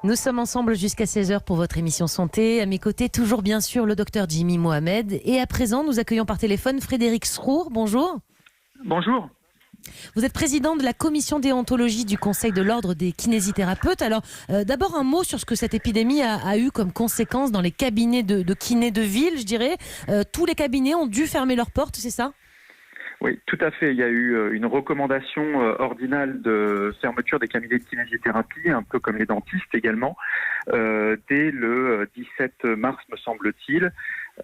Nous sommes ensemble jusqu'à 16h pour votre émission Santé. À mes côtés, toujours bien sûr, le docteur Jimmy Mohamed. Et à présent, nous accueillons par téléphone Frédéric Srour. Bonjour. Bonjour. Vous êtes président de la commission déontologie du Conseil de l'Ordre des kinésithérapeutes. Alors, d'abord un mot sur ce que cette épidémie a eu comme conséquence dans les cabinets de kinés de ville, je dirais. Tous les cabinets ont dû fermer leurs portes, c'est ça ? Oui, tout à fait. Il y a eu une recommandation ordinale de fermeture des cabinets de kinésithérapie, un peu comme les dentistes également, dès le 17 mars, me semble-t-il,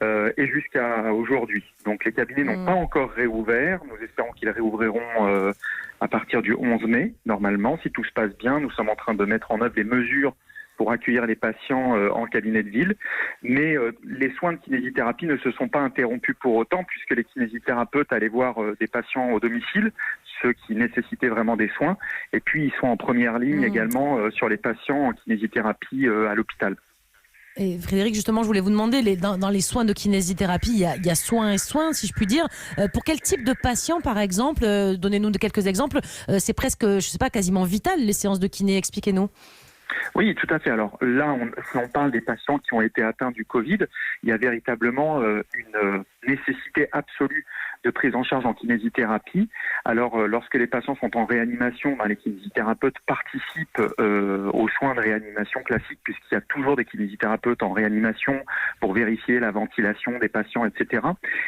et jusqu'à aujourd'hui. Donc les cabinets n'ont pas encore réouvert. Nous espérons qu'ils réouvriront à partir du 11 mai, normalement. Si tout se passe bien, nous sommes en train de mettre en œuvre les mesures pour accueillir les patients en cabinet de ville. Mais les soins de kinésithérapie ne se sont pas interrompus pour autant, puisque les kinésithérapeutes allaient voir des patients au domicile, ceux qui nécessitaient vraiment des soins. Et puis, ils sont en première ligne également sur les patients en kinésithérapie à l'hôpital. Et Frédéric, justement, je voulais vous demander, dans les soins de kinésithérapie, il y a soins et soins, si je puis dire. Pour quel type de patient, par exemple, donnez-nous quelques exemples, c'est presque, je ne sais pas, quasiment vital, les séances de kiné, expliquez-nous. Oui, tout à fait. Alors là, si on parle des patients qui ont été atteints du Covid, il y a véritablement une nécessité absolue de prise en charge en kinésithérapie. Alors, lorsque les patients sont en réanimation, les kinésithérapeutes participent aux soins de réanimation classiques, puisqu'il y a toujours des kinésithérapeutes en réanimation pour vérifier la ventilation des patients, etc.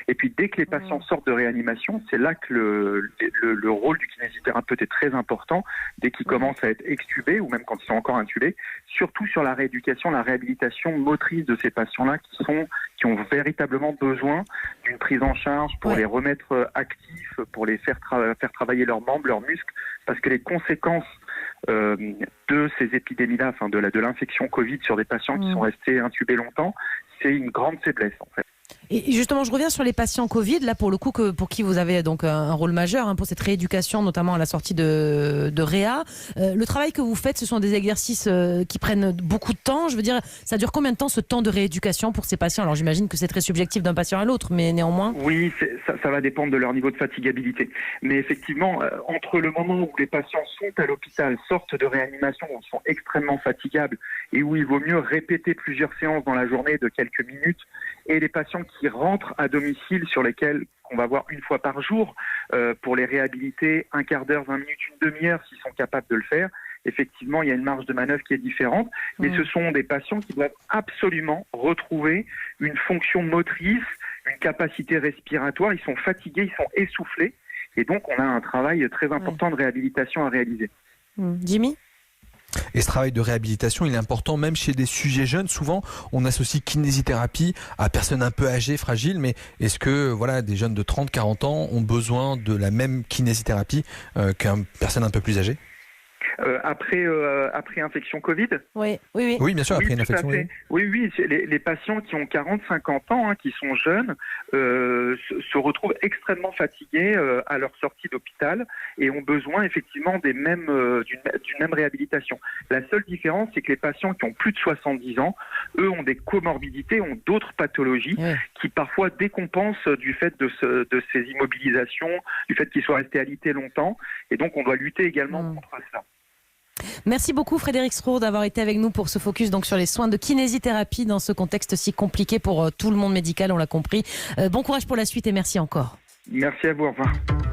Et puis, dès que les patients sortent de réanimation, c'est là que le rôle du kinésithérapeute est très important, dès qu'ils commencent à être extubés, ou même quand ils sont encore intubés, surtout sur la rééducation, la réhabilitation motrice de ces patients-là qui ont véritablement besoin d'une prise en charge pour les remettre actifs, pour les faire travailler leurs membres, leurs muscles, parce que les conséquences de ces épidémies-là, de l'infection Covid sur des patients qui sont restés intubés longtemps, c'est une grande faiblesse en fait. Et justement, je reviens sur les patients Covid, là pour le coup, pour qui vous avez donc un rôle majeur pour cette rééducation, notamment à la sortie de Réa. Le travail que vous faites, ce sont des exercices qui prennent beaucoup de temps. Je veux dire, ça dure combien de temps ce temps de rééducation pour ces patients ? Alors j'imagine que c'est très subjectif d'un patient à l'autre, mais néanmoins... Oui, ça va dépendre de leur niveau de fatigabilité. Mais effectivement, entre le moment où les patients sont à l'hôpital, sortent de réanimation, où ils sont extrêmement fatigables et où il vaut mieux répéter plusieurs séances dans la journée de quelques minutes, et les patients qui rentrent à domicile sur lesquels on va voir une fois par jour pour les réhabiliter, un quart d'heure, 20 minutes, une demi-heure s'ils sont capables de le faire. Effectivement, il y a une marge de manœuvre qui est différente, mais ce sont des patients qui doivent absolument retrouver une fonction motrice, une capacité respiratoire. Ils sont fatigués, ils sont essoufflés, et donc on a un travail très important de réhabilitation à réaliser. Jimmy ? Et ce travail de réhabilitation, il est important même chez des sujets jeunes. Souvent, on associe kinésithérapie à personnes un peu âgées, fragiles, mais est-ce que des jeunes de 30, 40 ans ont besoin de la même kinésithérapie qu'une personne un peu plus âgée ? Après infection Covid ? Oui, bien sûr, après une infection. Oui, les patients qui ont 40-50 ans, qui sont jeunes, se retrouvent extrêmement fatigués à leur sortie d'hôpital et ont besoin effectivement d'une même réhabilitation. La seule différence, c'est que les patients qui ont plus de 70 ans, eux ont des comorbidités, ont d'autres pathologies qui parfois décompensent du fait de ces immobilisations, du fait qu'ils soient restés alités longtemps, et donc on doit lutter également contre ça. Merci beaucoup Frédéric Srour d'avoir été avec nous pour ce focus donc sur les soins de kinésithérapie dans ce contexte si compliqué pour tout le monde médical, on l'a compris. Bon courage pour la suite et merci encore. Merci à vous, au revoir.